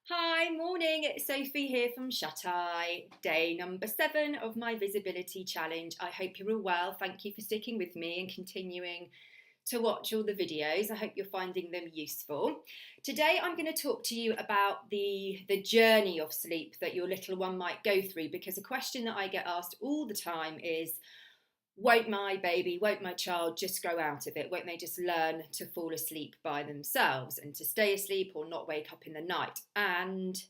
Hi, morning. It's Sophie here from Shut Eye. Day number 7 of my visibility challenge. I hope you're all well. Thank you for sticking with me and continuing to watch all the videos. I hope you're finding them useful. Today I'm going to talk to you about the journey of sleep that your little one might go through, because a question that I get asked all the time is, won't my baby, won't my child just grow out of it? Won't they just learn to fall asleep by themselves and to stay asleep or not wake up in the night? And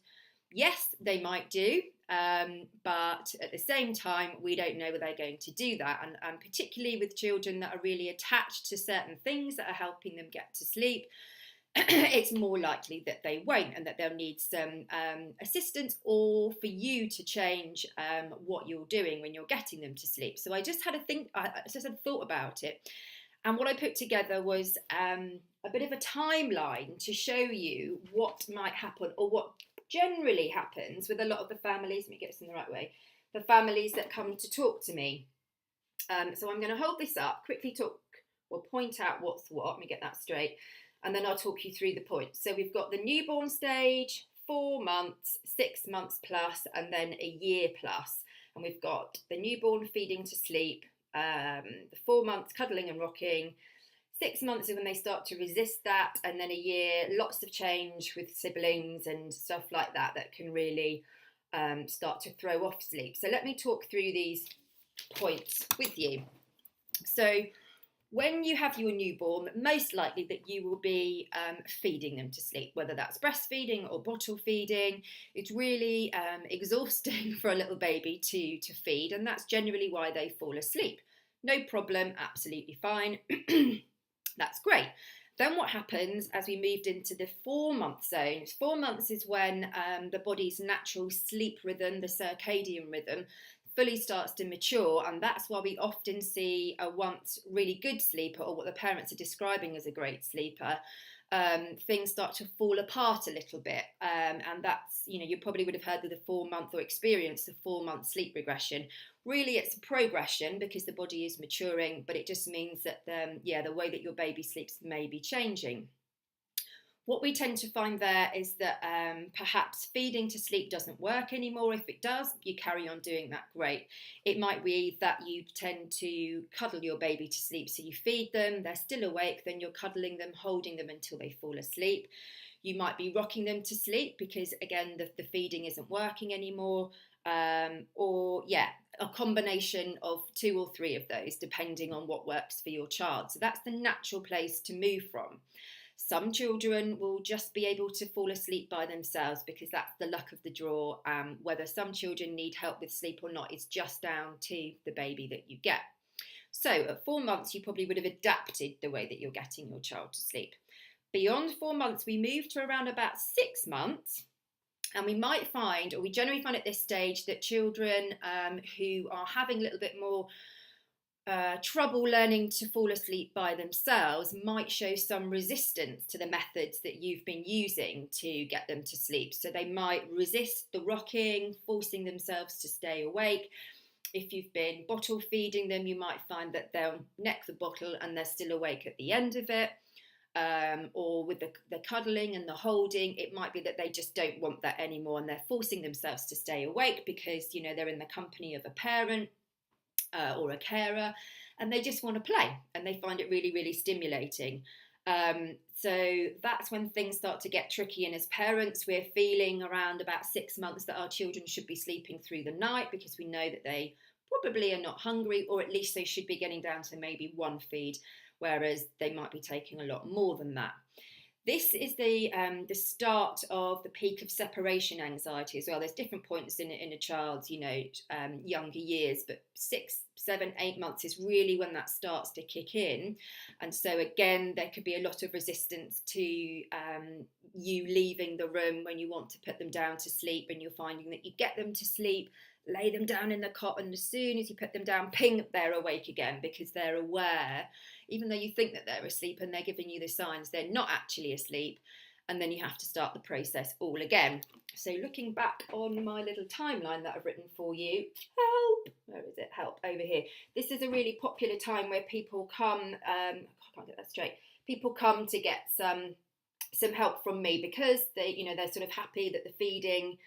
yes, they might do, but at the same time, we don't know whether they're going to do that. And particularly with children that are really attached to certain things that are helping them get to sleep, it's more likely that they won't, and that they'll need some assistance, or for you to change what you're doing when you're getting them to sleep. So I just had a thought about it, and what I put together was a bit of a timeline to show you what might happen, or what generally happens with a lot of the families. Let me get this in the right way. The families that come to talk to me. So I'm going to hold this up, quickly talk or point out what's what. Let me get that straight. And then I'll talk you through the points. So we've got the newborn stage, 4 months, 6 months plus, and then a year plus. And we've got the newborn feeding to sleep, the 4 months cuddling and rocking, 6 months is when they start to resist that, and then a year, lots of change with siblings and stuff like that that can really start to throw off sleep. So let me talk through these points with you. So when you have your newborn, most likely that you will be feeding them to sleep, whether that's breastfeeding or bottle feeding. It's really exhausting for a little baby to feed, and that's generally why they fall asleep. No problem, absolutely fine. That's great. Then what happens as we moved into the 4-month zone? 4 months is when the body's natural sleep rhythm, the circadian rhythm, fully starts to mature, and that's why we often see a once really good sleeper, or what the parents are describing as a great sleeper, things start to fall apart a little bit, and that's, you probably would have heard of the 4-month, or experienced the 4-month sleep regression. Really, it's a progression because the body is maturing, but it just means that the way that your baby sleeps may be changing. What we tend to find there is that perhaps feeding to sleep doesn't work anymore. If it does, you carry on doing that, great. It might be that you tend to cuddle your baby to sleep. So you feed them, they're still awake, then you're cuddling them, holding them until they fall asleep. You might be rocking them to sleep because, again, the feeding isn't working anymore. A combination of 2 or 3 of those, depending on what works for your child. So that's the natural place to move from. Some children will just be able to fall asleep by themselves because that's the luck of the draw. Whether some children need help with sleep or not is just down to the baby that you get. So at 4 months, you probably would have adapted the way that you're getting your child to sleep. Beyond 4 months, we move to around about 6 months. And we might find, or we generally find at this stage, that children who are having a little bit more trouble learning to fall asleep by themselves might show some resistance to the methods that you've been using to get them to sleep. So they might resist the rocking, forcing themselves to stay awake. If you've been bottle feeding them, you might find that they'll neck the bottle and they're still awake at the end of it. Or with the cuddling and the holding, it might be that they just don't want that anymore, and they're forcing themselves to stay awake because they're in the company of a parent or a carer, and they just want to play, and they find it really, really stimulating. So that's when things start to get tricky, and as parents, we're feeling around about 6 months that our children should be sleeping through the night, because we know that they probably are not hungry, or at least they should be getting down to maybe 1 feed, whereas they might be taking a lot more than that. This is the start of the peak of separation anxiety as well. There's different points in a child's younger years, but 6, 7, 8 months is really when that starts to kick in. And so again, there could be a lot of resistance to you leaving the room when you want to put them down to sleep, and you're finding that you get them to sleep, lay them down in the cot, and as soon as you put them down, ping, they're awake again, because they're aware, even though you think that they're asleep and they're giving you the signs, they're not actually asleep. And then you have to start the process all again. So looking back on my little timeline that I've written for you, help, where is it? Help, over here. This is a really popular time where people come, I can't get that straight, people come to get some some help from me, because they're sort of happy that the feeding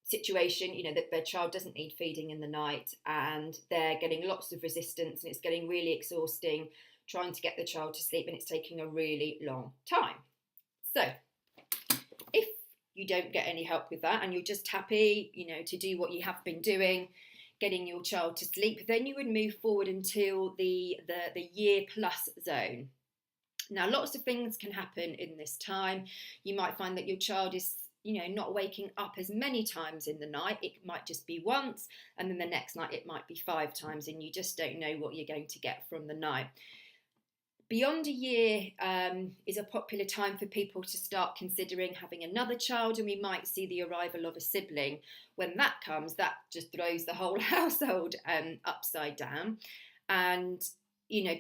situation, that their child doesn't need feeding in the night, and they're getting lots of resistance, and it's getting really exhausting trying to get the child to sleep, and it's taking a really long time. So if you don't get any help with that and you're just happy, to do what you have been doing, getting your child to sleep, then you would move forward until the year plus zone. Now, lots of things can happen in this time. You might find that your child is not waking up as many times in the night. It might just be once, and then the next night it might be 5 times, and you just don't know what you're going to get from the night. Beyond a year is a popular time for people to start considering having another child, and we might see the arrival of a sibling. When that comes, that just throws the whole household upside down. And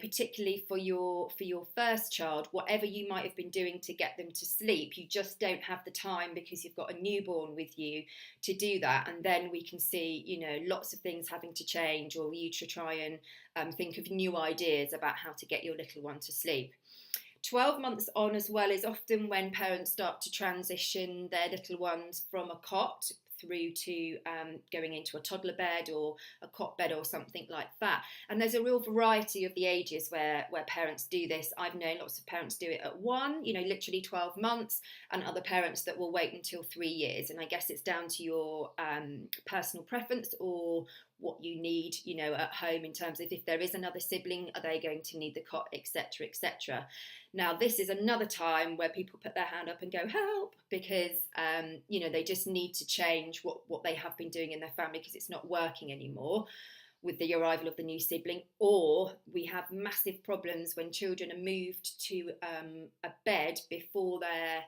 particularly for your first child, whatever you might have been doing to get them to sleep, you just don't have the time because you've got a newborn with you to do that. And then we can see, lots of things having to change, or you to try and think of new ideas about how to get your little one to sleep. 12 months on as well is often when parents start to transition their little ones from a cot through to going into a toddler bed or a cot bed or something like that. And there's a real variety of the ages where parents do this. I've known lots of parents do it at 1, literally 12 months, and other parents that will wait until 3 years. And I guess it's down to your personal preference or what you need, at home, in terms of if there is another sibling, are they going to need the cot, etc., etc. Now, this is another time where people put their hand up and go, help, because, they just need to change what they have been doing in their family, because it's not working anymore with the arrival of the new sibling. Or we have massive problems when children are moved to a bed before they're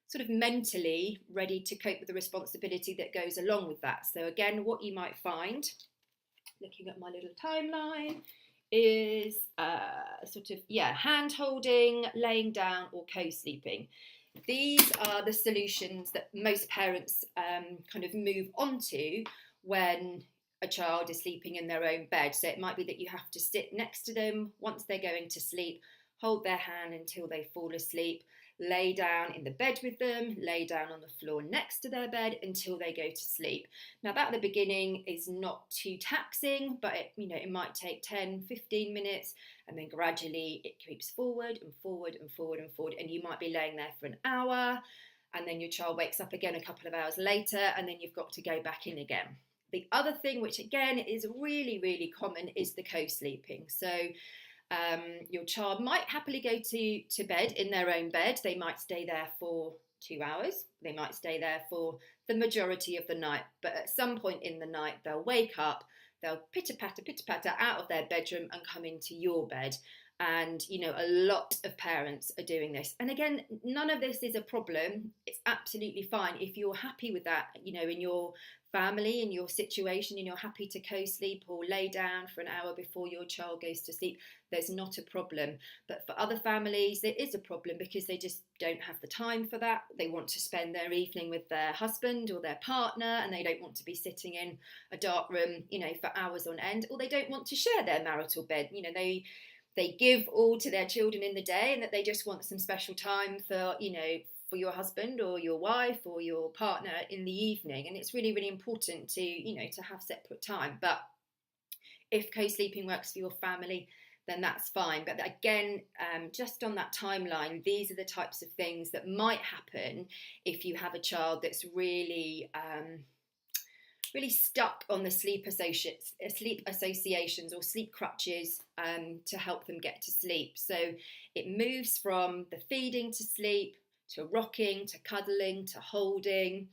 sort of mentally ready to cope with the responsibility that goes along with that. So again, what you might find, looking at my little timeline, is hand holding, laying down, or co-sleeping. These are the solutions that most parents kind of move onto when a child is sleeping in their own bed. So it might be that you have to sit next to them once they're going to sleep, hold their hand until they fall asleep, lay down in the bed with them, lay down on the floor next to their bed until they go to sleep. Now, that at the beginning is not too taxing, but it might take 10, 15 minutes, and then gradually it creeps forward and forward and forward and forward, and you might be laying there for an hour, and then your child wakes up again a couple of hours later, and then you've got to go back in again. The other thing, which again is really, really common, is the co-sleeping. So your child might happily go to bed in their own bed. They might stay there for 2 hours. They might stay there for the majority of the night. But at some point in the night, they'll wake up, they'll pitter-patter out of their bedroom and come into your bed. And, a lot of parents are doing this. And again, none of this is a problem. It's absolutely fine. If you're happy with that, in your family, in your situation, and you're happy to co-sleep or lay down for an hour before your child goes to sleep, there's not a problem. But for other families, there is a problem because they just don't have the time for that. They want to spend their evening with their husband or their partner, and they don't want to be sitting in a dark room, for hours on end, or they don't want to share their marital bed. They give all to their children in the day, and that they just want some special time for your husband or your wife or your partner in the evening. And it's really, really important to have separate time. But if co-sleeping works for your family, then that's fine. But again, just on that timeline, these are the types of things that might happen if you have a child that's really really stuck on the sleep associations or sleep crutches to help them get to sleep. So it moves from the feeding to sleep, to rocking, to cuddling, to holding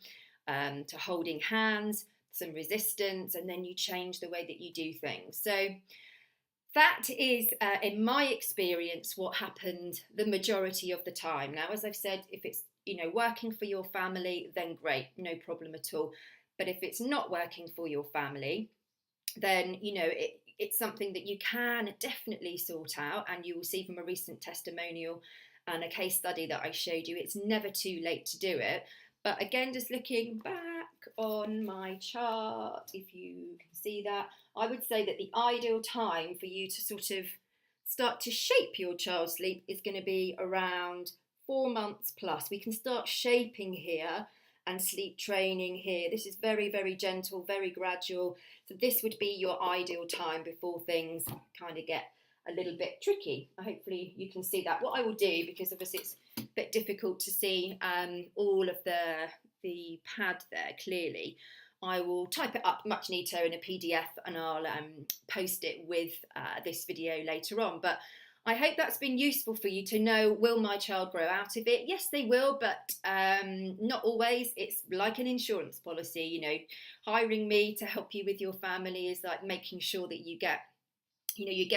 hands, some resistance, and then you change the way that you do things. So that is, in my experience, what happened the majority of the time. Now, as I've said, if it's working for your family, then great, no problem at all. But if it's not working for your family, then, it's something that you can definitely sort out. And you will see from a recent testimonial and a case study that I showed you, it's never too late to do it. But again, just looking back on my chart, if you can see that, I would say that the ideal time for you to sort of start to shape your child's sleep is going to be around 4 months plus. We can start shaping here and sleep training here. This is very, very gentle, very gradual. So this would be your ideal time before things kind of get a little bit tricky. Hopefully you can see that. What I will do, because obviously it's a bit difficult to see all of the pad there clearly, I will type it up much neater in a PDF and I'll post it with this video later on. But I hope that's been useful for you to know, will my child grow out of it? Yes, they will, but not always. It's like an insurance policy, you know, hiring me to help you with your family is like making sure that you get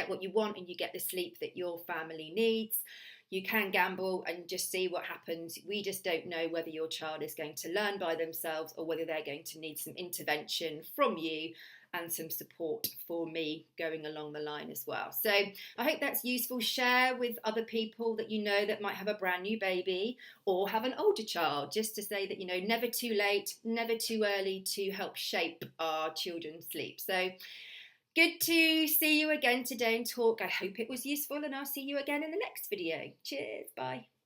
what you want and you get the sleep that your family needs. You can gamble and just see what happens. We just don't know whether your child is going to learn by themselves or whether they're going to need some intervention from you and some support for me going along the line as well. So I hope that's useful. Share with other people that you know that might have a brand new baby or have an older child, just to say that, you know, never too late, never too early to help shape our children's sleep. So good to see you again today and talk. I hope it was useful, and I'll see you again in the next video. Cheers, bye.